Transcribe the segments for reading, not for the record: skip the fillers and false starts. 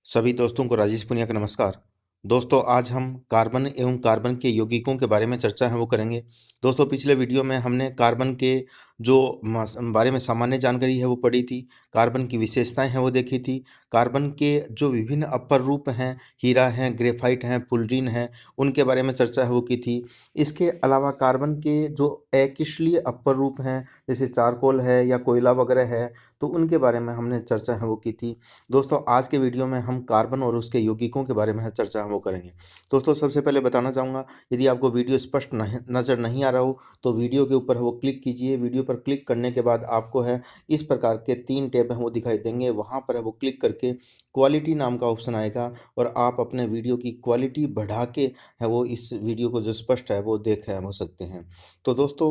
सभी दोस्तों को राजेश पुनिया का नमस्कार। दोस्तों, आज हम कार्बन एवं कार्बन के यौगिकों के बारे में चर्चा है वो करेंगे। दोस्तों, पिछले वीडियो में हमने कार्बन के जो बारे में सामान्य जानकारी है वो पढ़ी थी, कार्बन की विशेषताएं हैं वो देखी थी, कार्बन के जो विभिन्न अपर रूप हैं, हीरा हैं, ग्रेफाइट हैं, फुलरीन हैं, उनके बारे में चर्चा है वो की थी। इसके अलावा कार्बन के जो अकिशलीय अपर रूप हैं, जैसे चारकोल है या कोयला वगैरह है, तो उनके बारे में हमने चर्चा है वो की थी। दोस्तों, आज के वीडियो में हम कार्बन और उसके यौगिकों के बारे में चर्चा हम वो करेंगे। दोस्तों, सबसे पहले बताना चाहूँगा, यदि आपको वीडियो स्पष्ट नज़र नहीं आ रहा हो तो वीडियो के ऊपर है वो क्लिक कीजिए। वीडियो पर क्लिक करने के बाद आपको है इस प्रकार के 3 टैब हैं वो दिखाई देंगे। वहाँ पर है वो क्लिक करके क्वालिटी नाम का ऑप्शन आएगा और आप अपने वीडियो की क्वालिटी बढ़ा के है वो इस वीडियो को जो स्पष्ट है वो देख है वो सकते हैं। तो दोस्तों,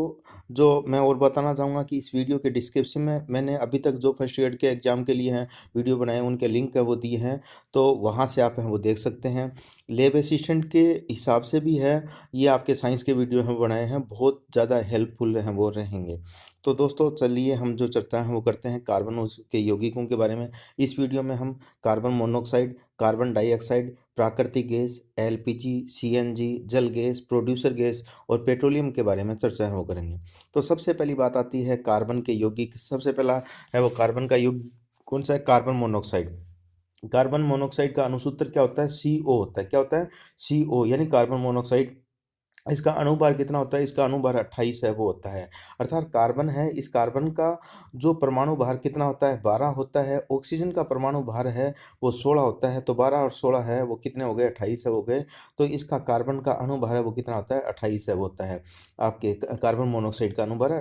जो मैं और बताना चाहूँगा कि इस वीडियो के डिस्क्रिप्शन में मैंने अभी तक जो फर्स्ट ईयर के एग्ज़ाम के लिए हैं वीडियो बनाए, उनके लिंक है वो दिए हैं, तो वहाँ से आप हैं वो देख सकते हैं। लैब असिस्टेंट के हिसाब से भी है, ये आपके साइंस के वीडियो हम बनाए हैं, बहुत ज़्यादा हेल्पफुल हैं वो रहेंगे। तो दोस्तों, चलिए हम जो चर्चा है वो करते हैं कार्बन और उसके यौगिकों के बारे में। इस वीडियो में हम कार्बन मोनोऑक्साइड, कार्बन डाइऑक्साइड, प्राकृतिक गैस, एलपीजी, सीएनजी, जल गैस, प्रोड्यूसर गैस और पेट्रोलियम के बारे में चर्चा है वो करेंगे। तो सबसे पहली बात आती है कार्बन के यौगिक। सबसे पहला है वो कार्बन का यौगिक कौन सा है? Carbon monoxide. कार्बन मोनोऑक्साइड का अणुसूत्र क्या होता है? CO होता है। क्या होता है? CO यानी कार्बन मोनोऑक्साइड। इसका अणुभार कितना होता है? इसका अणुभार 28 है वो होता है। अर्थात कार्बन है, इस कार्बन का जो परमाणु भार कितना होता है? 12 होता है। ऑक्सीजन का परमाणु भार है वो 16 होता है। तो 12 और 16 है वो कितने हो गए? 28 है हो गए। तो इसका कार्बन का अणुभार है वो कितना होता है? 28 है वो होता है। आपके कार्बन मोनोऑक्साइड का अणुभार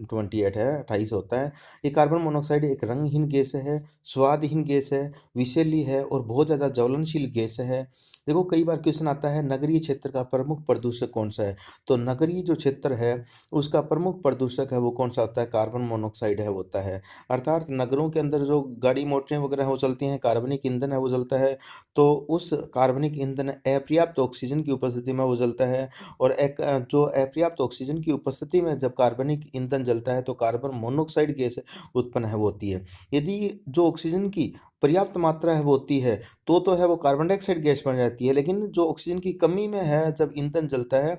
28 है, 28 होता है। ये कार्बन मोनोऑक्साइड एक रंगहीन गैस है, स्वादहीन गैस है, विषैली है और बहुत ज़्यादा ज्वलनशील गैस है। देखो, कई बार क्वेश्चन आता है नगरीय क्षेत्र का प्रमुख प्रदूषक कौन सा है? तो नगरीय जो क्षेत्र है उसका प्रमुख प्रदूषक है वो कौन सा होता है? कार्बन मोनोऑक्साइड है वो होता है। अर्थात नगरों के अंदर जो गाड़ी मोटरें वगैरह वो चलती हैं, कार्बनिक ईंधन है वो जलता है। तो उस कार्बनिक ईंधन अपर्याप्त ऑक्सीजन की उपस्थिति में वो जलता है। और एक जो अपर्याप्त ऑक्सीजन की उपस्थिति में जब कार्बनिक ईंधन जलता है तो कार्बन मोनोऑक्साइड गैस उत्पन्न है वो होती है। यदि जो ऑक्सीजन की पर्याप्त मात्रा है वो होती है तो है वो कार्बन डाइऑक्साइड गैस बन जाती है। लेकिन जो ऑक्सीजन की कमी में है, जब ईंधन जलता है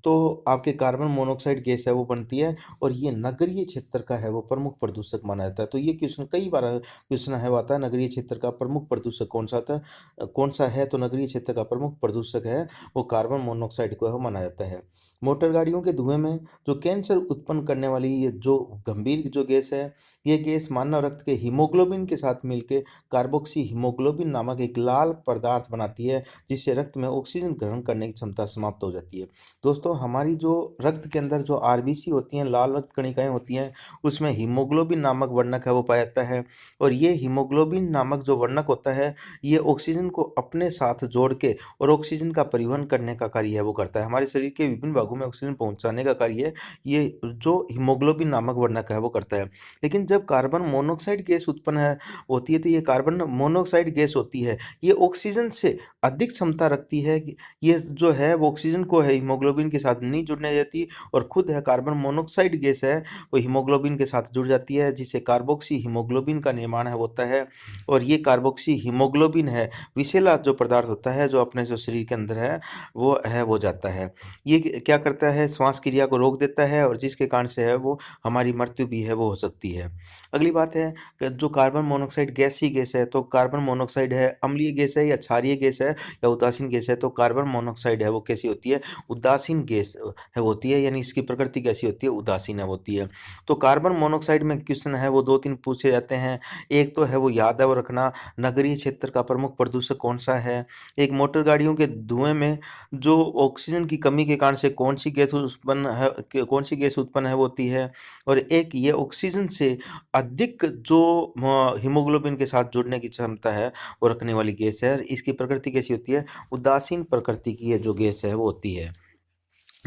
तो आपके कार्बन मोनोऑक्साइड गैस है वो बनती है। और ये नगरीय क्षेत्र का है वो प्रमुख प्रदूषक माना जाता है। तो ये क्वेश्चन कई बार क्वेश्चन है वो आता है, नगरीय क्षेत्र का प्रमुख प्रदूषक कौन सा था, कौन सा है? तो नगरीय क्षेत्र का प्रमुख प्रदूषक है वो कार्बन मोनोऑक्साइड को है माना जाता है। मोटर गाड़ियों के धुएं में जो कैंसर उत्पन्न करने वाली ये जो गंभीर जो गैस है, ये गैस मानव रक्त के हीमोग्लोबिन के साथ मिलकर कार्बोक्सी हीमोग्लोबिन नामक एक लाल पदार्थ बनाती है, जिससे रक्त में ऑक्सीजन ग्रहण करने की क्षमता समाप्त हो जाती है। दोस्तों, हमारी जो रक्त के अंदर जो आरबीसी होती हैं, लाल रक्त कणिकाएं होती हैं, उसमें हीमोग्लोबिन नामक वर्णक है वो पाया जाता है। और ये हीमोग्लोबिन नामक जो वर्णक होता है, ये ऑक्सीजन को अपने साथ जोड़ के और ऑक्सीजन का परिवहन करने का कार्य है वो करता है। हमारे शरीर के विभिन्न भागों में ऑक्सीजन पहुंचाने का कार्य ये जो हीमोग्लोबिन नामक वर्णक है वो करता है। लेकिन जब कार्बन मोनोऑक्साइड गैस उत्पन्न है होती है तो ये कार्बन मोनोऑक्साइड गैस होती है, ये ऑक्सीजन से अधिक क्षमता रखती है कि ये जो है वो ऑक्सीजन को है हीमोग्लोबिन के साथ नहीं जुड़ने देती और खुद है कार्बन मोनोऑक्साइड गैस है वो हीमोग्लोबिन के साथ जुड़ जाती है, जिससे कार्बोक्सी हीमोग्लोबिन का निर्माण है होता है। और ये कार्बोक्सी हीमोग्लोबिन है विषैला जो पदार्थ होता है जो अपने जो शरीर के अंदर है वो है वो जाता है। ये क्या करता है? श्वास क्रिया को रोक देता है और जिसके कारण से है वो हमारी मृत्यु भी है वो हो सकती है। अगली बात है कि जो कार्बन मोनोऑक्साइड गैस ही गैस है, तो कार्बन मोनोऑक्साइड है अम्लीय गैस है या क्षारीय गैस है या उदासीन गैस है? तो कार्बन मोनोऑक्साइड है वो कैसी होती है? उदासीन गैस है होती है, यानी इसकी प्रकृति कैसी होती है? उदासीन है होती है। तो कार्बन मोनोऑक्साइड में क्वेश्चन है वो 2-3 पूछे जाते हैं। एक तो है वो याद है वो रखना, नगरीय क्षेत्र का प्रमुख प्रदूषक कौन सा है? एक मोटर गाड़ियों के धुएं में जो ऑक्सीजन की कमी के कारण से कौन सी गैस उत्पन्न है, कौन सी गैस उत्पन्न है वो होती है? और एक ये ऑक्सीजन से अधिक जो हीमोग्लोबिन के साथ जुड़ने की क्षमता है वो रखने वाली गैस है। इसकी प्रकृति कैसी होती है? उदासीन प्रकृति की ये जो गैस है वो होती है।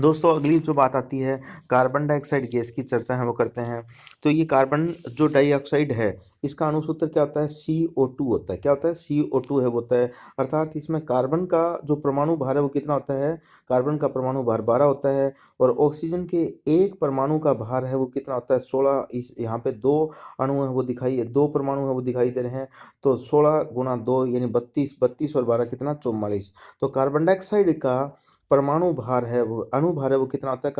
दोस्तों, अगली जो बात आती है कार्बन डाइऑक्साइड गैस की चर्चा है वो करते हैं। तो ये कार्बन जो डाइऑक्साइड है इसका अणु सूत्र क्या होता है? CO2 होता है। क्या होता है? CO2 है होता है। अर्थात इसमें कार्बन का जो परमाणु भार है वो कितना होता है? कार्बन का परमाणु भार 12 होता है और ऑक्सीजन के एक परमाणु का भार है वो कितना होता है? 16। इस यहाँ पे दो अणु है वो दिखाई, दो परमाणु है वो दिखाई दे रहे हैं, तो 16 गुणा 2 यानी 32, 32 और 12 कितना? 44। तो कार्बन डाइऑक्साइड का परमाणु भार है वो, अणु भार है वो कितना होता है?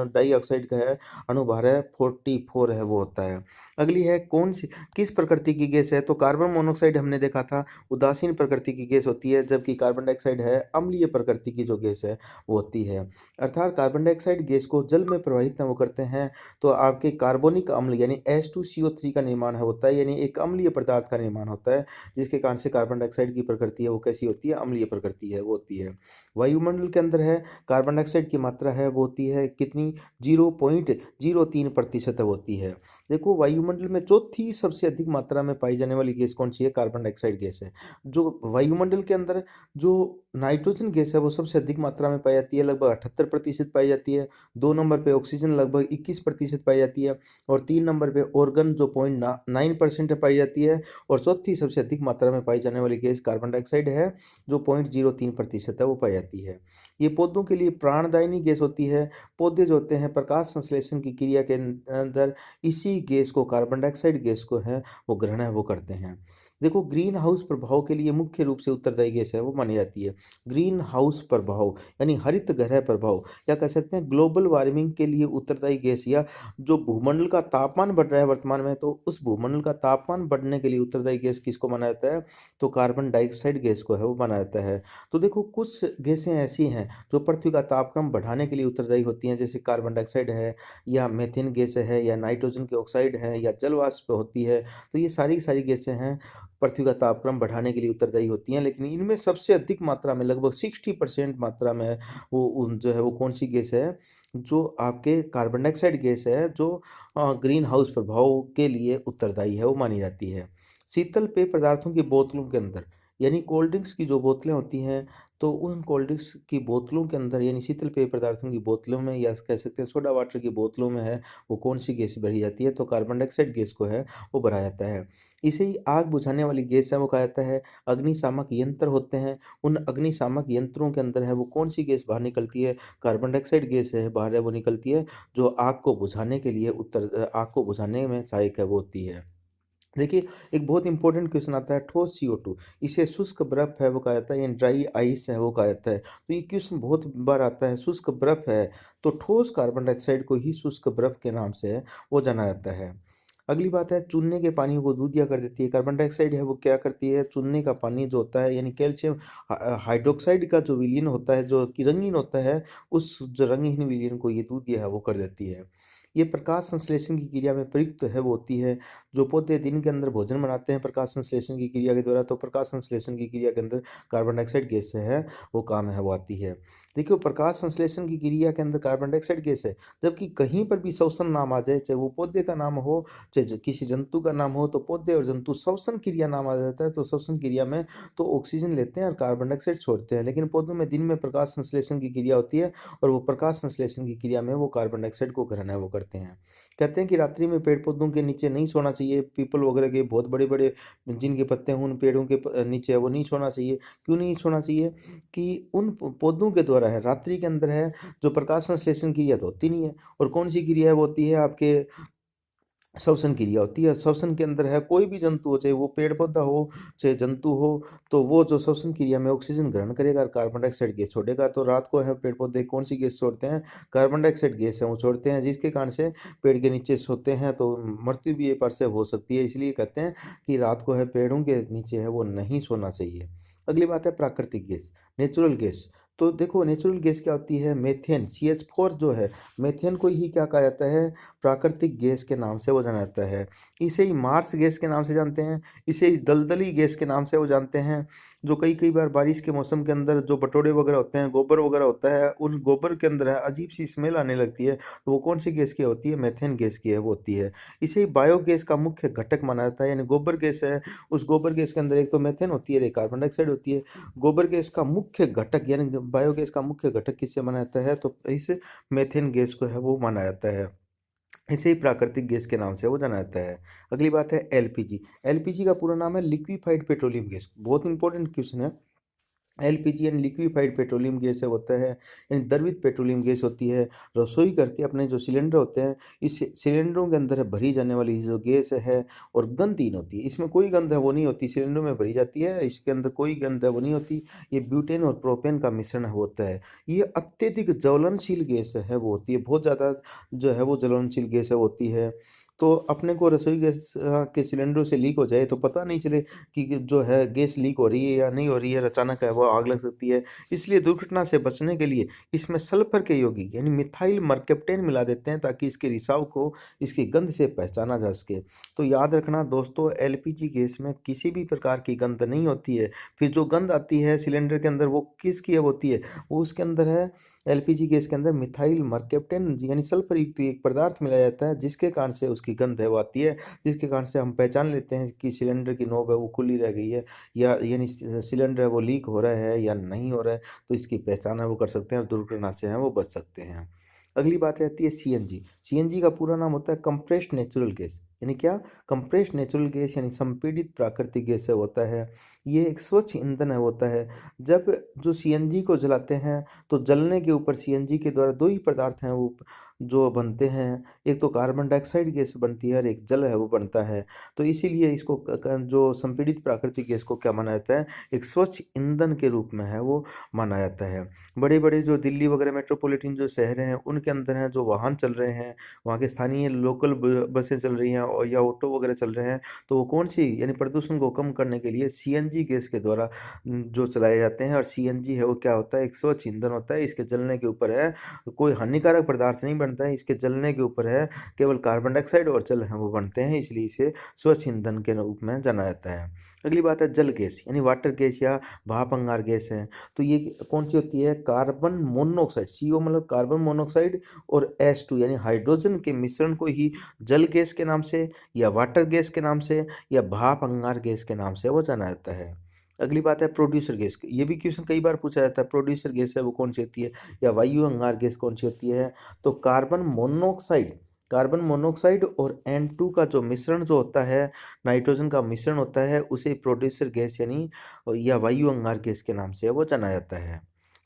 डाइऑक्साइड का है अणु भार है 44 है वो होता है। अगली है कौन सी, किस प्रकृति की गैस है? तो कार्बन मोनोऑक्साइड हमने देखा था उदासीन प्रकृति की गैस होती है, जबकि कार्बन डाइऑक्साइड है अम्लीय प्रकृति की जो गैस है वो होती है। अर्थात कार्बन डाइऑक्साइड गैस को जल में प्रवाहित वो करते हैं तो आपके कार्बोनिक अम्ल यानी H2CO3 का निर्माण है होता है, यानी एक अम्लीय पदार्थ का निर्माण होता है, जिसके कारण से कार्बन डाइऑक्साइड की प्रकृति है वो कैसी होती है? अम्लीय प्रकृति है वो होती है। वायुमंडल के अंदर है कार्बन डाइऑक्साइड की मात्रा है वो होती है कितनी? 0.03% होती है। देखो वायुमंडल में चौथी सबसे अधिक मात्रा में पाई जाने वाली गैस कौन सी है? कार्बन डाइऑक्साइड गैस है। जो वायुमंडल के अंदर जो नाइट्रोजन गैस है वो सबसे अधिक मात्रा में पाई जाती है, लगभग 78% पाई जाती है। 2 नंबर पे ऑक्सीजन लगभग 21% पाई जाती है और 3 नंबर पे ऑर्गन जो 0.9% पाई जाती है और चौथी सबसे अधिक मात्रा में पाई जाने वाली गैस कार्बन डाइऑक्साइड है जो 0.03% है वो पाई जाती है। ये पौधों के लिए प्राणदायिनी गैस होती है। पौधे जो होते हैं प्रकाश संश्लेषण की क्रिया के अंदर इसी गैस को, कार्बन डाइऑक्साइड गैस को है वो ग्रहण है वो करते हैं। देखो ग्रीन हाउस प्रभाव के लिए मुख्य रूप से उत्तरदायी गैस है वो मानी जाती है। ग्रीन हाउस प्रभाव यानी हरित गृह प्रभाव या कह सकते हैं ग्लोबल वार्मिंग के लिए उत्तरदायी गैस, या जो भूमंडल का तापमान बढ़ रहा है वर्तमान में, तो उस भूमंडल का तापमान बढ़ने के लिए उत्तरदायी गैस किसको माना जाता है? तो कार्बन डाइऑक्साइड गैस को है वो माना जाता है। तो देखो कुछ गैसें ऐसी हैं जो पृथ्वी का तापमान बढ़ाने के लिए उत्तरदायी होती हैं, जैसे कार्बन डाइऑक्साइड है या मीथेन गैस है या नाइट्रोजन के ऑक्साइड है या जल वाष्प होती है। तो ये सारी सारी गैसें हैं पृथ्वी का तापक्रम बढ़ाने के लिए उत्तरदायी होती हैं, लेकिन इनमें सबसे अधिक मात्रा में लगभग 60% मात्रा में जो है वो कौन सी गैस है? जो आपके कार्बन डाइऑक्साइड गैस है जो ग्रीन हाउस प्रभाव के लिए उत्तरदायी है वो मानी जाती है। शीतल पेय पदार्थों की बोतलों के अंदर यानी कोल्ड ड्रिंक्स की जो बोतलें होती हैं, तो उन कोल्ड ड्रिंक्स की बोतलों के अंदर यानी शीतल पेय पदार्थों की बोतलों में या कह सकते हैं सोडा वाटर की बोतलों में है वो कौन सी गैस भरी जाती है? तो कार्बन डाइऑक्साइड गैस को है वो भरा जाता है। इसे ही आग बुझाने वाली गैस है वो कहा जाता है। अग्निशामक यंत्र होते हैं, उन अग्निशामक यंत्रों के अंदर है वो कौन सी गैस बाहर निकलती है? कार्बन डाइऑक्साइड गैस है बाहर है वो निकलती है, जो आग को बुझाने के लिए आग को बुझाने में सहायक है वो होती है। देखिए एक बहुत इंपॉर्टेंट क्वेश्चन आता है, ठोस CO2 इसे शुष्क बर्फ है वो कहा जाता है, यानी ड्राई आइस है वो कहा जाता है। तो ये क्वेश्चन बहुत बार आता है, शुष्क बर्फ है तो ठोस कार्बन डाइऑक्साइड को ही शुष्क बर्फ के नाम से है वो जाना जाता है। अगली बात है चूने के पानी को दूधिया कर देती है। कार्बन डाइऑक्साइड है वो क्या करती है? चूने का पानी जो होता है यानी कैल्शियम हाइड्रोक्साइड का जो विलयन होता है जो कि रंगीन होता है, उस जो रंगीन विलयन को ये दूधिया है वो कर देती है। ये प्रकाश संश्लेषण की क्रिया में प्रयुक्त है वो होती है। जो पौधे दिन के अंदर भोजन बनाते हैं प्रकाश संश्लेषण की क्रिया के द्वारा, तो प्रकाश संश्लेषण की क्रिया के अंदर कार्बन डाइऑक्साइड गैस से है वो काम है वो आती है। देखियो प्रकाश संश्लेषण की क्रिया के अंदर कार्बन डाइऑक्साइड गैस है, जबकि कहीं पर भी श्वसन नाम आ जाए, चाहे वो पौधे का नाम हो चाहे किसी जंतु का नाम हो, तो पौधे और जंतु श्वसन क्रिया नाम आ जाता है। तो श्वसन क्रिया में तो ऑक्सीजन लेते हैं और कार्बन डाइऑक्साइड छोड़ते हैं, लेकिन पौधों में दिन में प्रकाश संश्लेषण की क्रिया होती है और वो प्रकाश संश्लेषण की क्रिया में वो कार्बन डाइऑक्साइड को ग्रहण है वो करते हैं। कहते हैं कि रात्रि में पेड़ पौधों के नीचे नहीं सोना चाहिए, पीपल वगैरह के बहुत बड़े बड़े जिनके पत्ते हैं उन पेड़ों के नीचे है वो नहीं सोना चाहिए। क्यों नहीं सोना चाहिए? कि उन पौधों के द्वारा है रात्रि के अंदर है जो प्रकाश संश्लेषण क्रिया तो होती नहीं है, और कौन सी क्रिया है वो होती है आपके श्वसन क्रिया होती है। श्वसन के अंदर है कोई भी जंतु हो, चाहे वो पेड़ पौधा हो चाहे जंतु हो, तो वो जो श्वसन क्रिया में ऑक्सीजन ग्रहण करेगा और कार्बन डाइऑक्साइड गैस छोड़ेगा। तो रात को है पेड़ पौधे कौन सी गैस छोड़ते हैं? कार्बन डाइऑक्साइड गैस है वो छोड़ते हैं, जिसके कारण से पेड़ के नीचे सोते हैं तो मृत्यु भी एक बार से हो सकती है। इसलिए कहते हैं कि रात को है पेड़ों के नीचे है वो नहीं सोना चाहिए। अगली बात है प्राकृतिक गैस, नेचुरल गैस। तो देखो नेचुरल गैस क्या होती है? मेथेन CH4 जो है, मेथेन को ही क्या कहा जाता है? प्राकृतिक गैस के नाम से वो जाना जाता है। इसे ही मार्स गैस के नाम से जानते हैं, इसे ही दलदली गैस के नाम से वो जानते हैं। जो कई कई बार बारिश के मौसम के अंदर जो बटोड़े वगैरह होते हैं, गोबर वगैरह होता है, उन गोबर के अंदर है अजीब सी स्मेल आने लगती है, तो वो कौन सी गैस की होती है? मेथेन गैस की है वो होती है। इसे ही बायोगैस का मुख्य घटक माना जाता है, यानी गोबर गैस है, उस गोबर गैस के अंदर एक तो मेथेन होती है एक कार्बन डाइऑक्साइड होती है। गोबर गैस का मुख्य घटक यानी बायोगैस का मुख्य घटक किससे माना जाता है? तो इस मेथेन गैस को है वो माना जाता है। इसे ही प्राकृतिक गैस के नाम से वो जाना जाता है। अगली बात है एलपीजी। एलपीजी का पूरा नाम है लिक्विफाइड पेट्रोलियम गैस। बहुत इंपॉर्टेंट क्वेश्चन है। एलपीजी यानी लिक्विफाइड पेट्रोलियम गैस है होता है, यानी द्रवित पेट्रोलियम गैस होती है। रसोई करके अपने जो सिलेंडर होते हैं, इस सिलेंडरों के अंदर भरी जाने वाली जो गैस है और गंधहीन होती है। इसमें कोई गंध है वो नहीं होती, सिलेंडर में भरी जाती है, इसके अंदर कोई गंध है वो नहीं होती। ये ब्यूटेन और प्रोपेन का मिश्रण होता है। ये अत्यधिक ज्वलनशील गैस है वो होती है, बहुत ज़्यादा जो है वो ज्वलनशील गैस है होती है। तो अपने को रसोई गैस के सिलेंडरों से लीक हो जाए तो पता नहीं चले कि जो है गैस लीक हो रही है या नहीं हो रही है, अचानक है वो आग लग सकती है। इसलिए दुर्घटना से बचने के लिए इसमें सल्फर के यौगिक यानी मिथाइल मरकप्टेन मिला देते हैं, ताकि इसके रिसाव को इसकी गंध से पहचाना जा सके। तो याद रखना दोस्तों, एलपीजी गैस में किसी भी प्रकार की गंध नहीं होती है। फिर जो गंध आती है सिलेंडर के अंदर वो किसकी होती है, वो उसके अंदर है एलपीजी गैस के अंदर मिथाइल मरकप्टेन यानी सल्फर युक्त एक पदार्थ मिलाया जाता है, जिसके कारण से उसकी गंध है वो आती है। जिसके कारण से हम पहचान लेते हैं कि सिलेंडर की नोब है वो खुली रह गई है, या यानी सिलेंडर है वो लीक हो रहा है या नहीं हो रहा है। तो इसकी पहचान है वो कर सकते हैं और दुर्घटना से है वो बच सकते हैं। अगली बात आती है सीएनजी। सीएनजी का पूरा नाम होता है कंप्रेस्ड नेचुरल गैस। यानी क्या? कंप्रेस्ड नेचुरल गैस यानी संपीड़ित प्राकृतिक गैस है होता है। ये एक स्वच्छ ईंधन है होता है। जब जो सीएनजी को जलाते हैं तो जलने के ऊपर सीएनजी के द्वारा दो ही पदार्थ हैं वो जो बनते हैं। एक तो कार्बन डाइऑक्साइड गैस बनती है और एक जल है वो बनता है। तो इसीलिए इसको जो संपीड़ित प्राकृतिक गैस को क्या माना जाता है, एक स्वच्छ ईंधन के रूप में है वो माना जाता है। बड़े बड़े जो दिल्ली वगैरह मेट्रोपॉलिटन जो शहर हैं उनके अंदर हैं जो वाहन चल रहे हैं, वहाँ के स्थानीय लोकल बसें चल रही हैं और या ऑटो वगैरह चल रहे हैं, तो वो कौन सी यानी प्रदूषण को कम करने के लिए सीएनजी गैस के द्वारा जो चलाए जाते हैं। और सीएनजी है वो क्या होता है, एक स्वच्छ ईंधन होता है। इसके जलने के ऊपर है कोई हानिकारक पदार्थ नहीं बनता है, इसके जलने के ऊपर है केवल कार्बन डाइऑक्साइड और जल है वो बनते हैं, इसलिए इसे स्वच्छ ईंधन के रूप में जाना जाता है। अगली बात है जल गैस यानी वाटर गैस या भाप अंगार गैस है। तो ये कौन सी होती है, कार्बन मोनोऑक्साइड, सीओ मतलब कार्बन मोनोऑक्साइड और एच टू यानी हाइड्रोजन के मिश्रण को ही जल गैस के नाम से या वाटर गैस के नाम से या भाप अंगार गैस के नाम से वो जाना जाता है। अगली बात है प्रोड्यूसर गैस। ये भी क्वेश्चन कई बार पूछा जाता है, प्रोड्यूसर गैस है वो कौन सी होती है, या वायु अंगार गैस कौन सी होती है। तो कार्बन मोनोऑक्साइड और N2 का जो मिश्रण जो होता है, नाइट्रोजन का मिश्रण होता है, उसे प्रोड्यूसर गैस यानी या वायु अंगार गैस के नाम से वो जाना जाता है।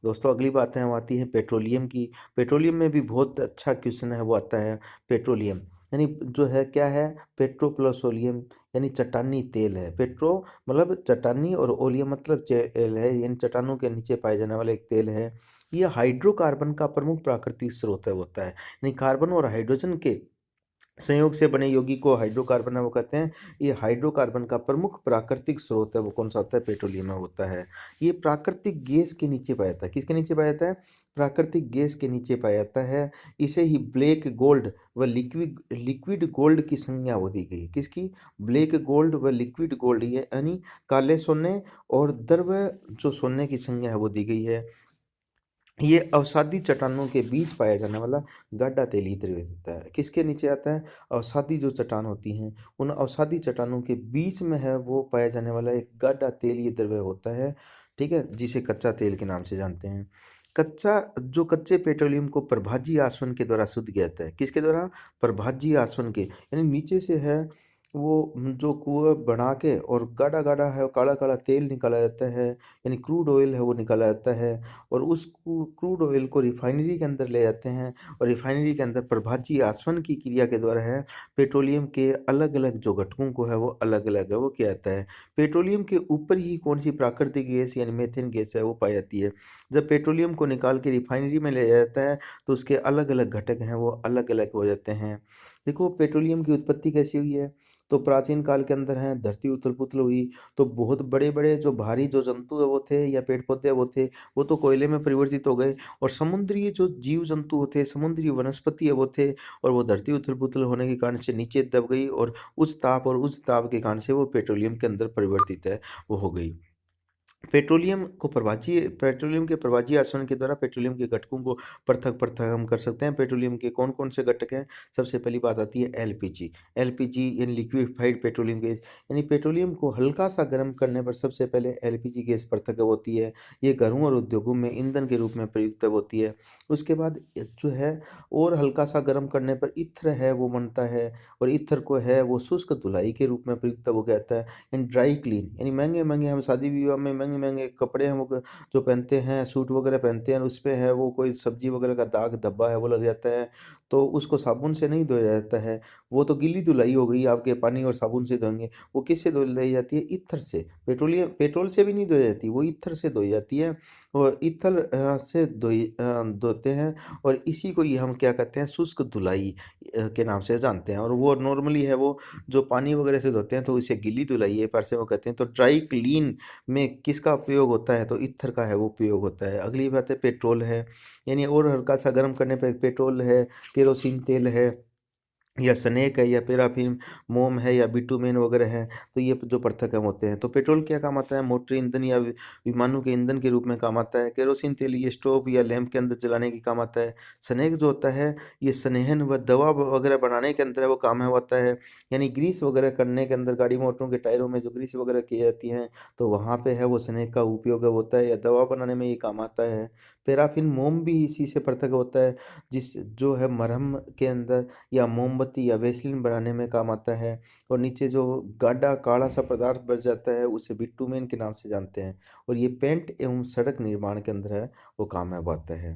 दोस्तों अगली बात है वो आती है पेट्रोलियम की। पेट्रोलियम में भी बहुत अच्छा क्वेश्चन है वो आता है। पेट्रोलियम यानी जो है क्या है, पेट्रो प्लस ओलियम यानी चट्टानी तेल है। पेट्रो मतलब चट्टानी और ओलियम मतलब तेल है, यानी चट्टानों के नीचे पाए जाने वाला एक तेल है। यह हाइड्रोकार्बन का प्रमुख प्राकृतिक स्रोत है होता है, यानी कार्बन और हाइड्रोजन के संयोग से बने यौगिक को हाइड्रोकार्बन है वो कहते हैं। ये हाइड्रोकार्बन का प्रमुख प्राकृतिक स्रोत है वो कौन सा होता है, पेट्रोलियम है होता है। ये प्राकृतिक गैस के नीचे पाया जाता है। किसके नीचे पाया जाता है, प्राकृतिक गैस के नीचे पाया जाता है। इसे ही ब्लैक गोल्ड व लिक्विड लिक्विड गोल्ड की संज्ञा वो दी गई है। किसकी, ब्लैक गोल्ड व लिक्विड गोल्ड, ये यानी काले सोने और द्रव जो सोने की संज्ञा है वो दी गई है। ये अवसादी चट्टानों के बीच पाया जाने वाला गाढ़ा तेली द्रव्य होता है। किसके नीचे आता है, अवसादी जो चट्टान होती हैं उन अवसादी चट्टानों के बीच में है वो पाया जाने वाला एक गाढ़ा तेलीय द्रव्य होता है। ठीक है, जिसे कच्चा तेल के नाम से जानते हैं। कच्चे पेट्रोलियम को प्रभाजी आसवन के द्वारा शुद्ध किया जाता है। किसके द्वारा, प्रभाजी आसवन के, यानी नीचे से है वो जो कुआं बना के और गाढ़ा गाढ़ा है काला काला तेल निकाला जाता है, यानी क्रूड ऑयल है वो निकाला जाता है। और उस क्रूड ऑयल को रिफाइनरी के अंदर ले जाते हैं और रिफाइनरी के अंदर प्रभाजी आसवन की क्रिया के द्वारा है पेट्रोलियम के अलग अलग जो घटकों को है वो अलग अलग है वो किया जाता है। पेट्रोलियम के ऊपर ही कौन सी प्राकृतिक गैस यानी मेथेन गैस है वो पाई जाती है। जब पेट्रोलियम को निकाल के रिफाइनरी में ले जाया जाता है तो उसके अलग अलग घटक हैं वो अलग अलग हो जाते हैं। देखो पेट्रोलियम की उत्पत्ति कैसी हुई है, तो प्राचीन काल के अंदर है धरती उथल पुथल हुई तो बहुत बड़े बड़े जो भारी जो जंतु है वो थे या पेड़ पौधे वो थे, वो तो कोयले में परिवर्तित हो गए। और समुद्री जो जीव जंतु होते, समुद्री वनस्पति है वो थे, और वो धरती उथल पुथल होने के कारण से नीचे दब गई और उच्च ताप के कारण से वो पेट्रोलियम के अंदर परिवर्तित है वो हो गई। पेट्रोलियम के प्रवाजी आचरण के द्वारा पेट्रोलियम के घटकों को पृथक पृथक हम कर सकते हैं। पेट्रोलियम के कौन कौन से घटक हैं? सबसे पहली बात आती है एलपीजी। एलपीजी यानी लिक्विफाइड पेट्रोलियम गैस, यानी पेट्रोलियम को हल्का सा गर्म करने पर सबसे पहले एलपीजी गैस पृथक होती है। ये घरों और उद्योगों में ईंधन के रूप में प्रयुक्त होती है। उसके बाद जो है और हल्का सा गर्म करने पर ईथर है वो बनता है, और ईथर को है वो शुष्क धुलाई के रूप में प्रयुक्त हो जाता है। एंड ड्राई क्लीन, यानी महंगे महंगे हम शादी विवाह में महंगे महंगे कपड़े हम जो पहनते हैं, सूट वगैरह पहनते हैं, उस पे है वो कोई सब्जी वगैरह का दाग धब्बा है वो लग जाता है, तो उसको साबुन से नहीं धोया जाता है। वो तो गीली धुलाई हो गई, आपके पानी और साबुन से धोएंगे। वो किससे धुलाई जाती है? ईथर से। पेट्रोल से भी नहीं धोई जाती, वो ईथर से धोई जाती है। और ईथर से धोते हैं, और इसी को ही हम क्या कहते हैं? शुष्क धुलाई के नाम से जानते हैं। और वो नॉर्मली है वो जो पानी वगैरह से धोते हैं तो इसे गीली धुलाई है पर से वो कहते हैं। तो ड्राई क्लीन में किसका उपयोग होता है? तो ईथर का है वो उपयोग होता है। अगली बात है पेट्रोल है, यानी और हल्का सा गर्म करने पे पेट्रोल है, केरोसिन तेल है, या स्नेक है, या पैराफिन मोम है, या बिटुमेन वगैरह है। तो ये जो पृथक्कम होते हैं। तो पेट्रोल क्या काम आता है? मोटर ईंधन या विमानों के ईंधन के रूप में काम आता है। केरोसिन तेल ये स्टोव या लैंप के अंदर जलाने के काम आता है। स्नेक जो होता है ये स्नेहन व दवा वगैरह बनाने के अंदर वो काम है होता है, यानी ग्रीस वगैरह करने के अंदर गाड़ी मोटरों के टायरों में जो ग्रीस वगैरह की जाती हैं तो वहाँ पे है वो स्नेक का उपयोग होता है, या दवा बनाने में ये काम आता है। पैराफिन मोम भी इसी से पृथक होता है, जिस जो है मरहम के अंदर या मोमबत्ती या वैसलीन बनाने में काम आता है। और नीचे जो गाढ़ा काला सा पदार्थ बच जाता है उसे बिटुमेन के नाम से जानते हैं। और ये पेंट एवं सड़क निर्माण के अंदर है वो काम में आता है।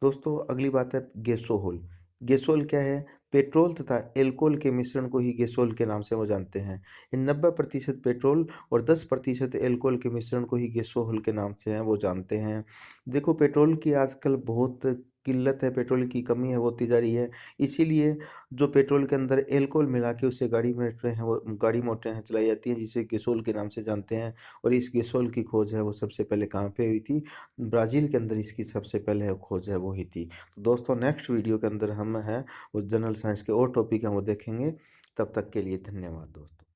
दोस्तों अगली बात है गैसोहोल। गैसोल क्या है? पेट्रोल तथा एल्कोहल के मिश्रण को ही गैसोल के नाम से वो जानते हैं। इन 90% पेट्रोल और 10% एल्कोहल के मिश्रण को ही गैसोहोल के नाम से हैं वो जानते हैं। देखो पेट्रोल की आजकल बहुत किल्लत है, पेट्रोल की कमी है होती जा रही है। इसीलिए जो पेट्रोल के अंदर एल्कोहल मिला के उससे गाड़ी मोटरें हैं चलाई जाती हैं, जिसे गैसोल के नाम से जानते हैं। और इस गैसोल की खोज है वो सबसे पहले कहाँ पे हुई थी? ब्राज़ील के अंदर इसकी सबसे पहले खोज है वो ही थी। तो दोस्तों नेक्स्ट वीडियो के अंदर हम हैं वो जनरल साइंस के और टॉपिक हैं वो देखेंगे। तब तक के लिए धन्यवाद दोस्तों।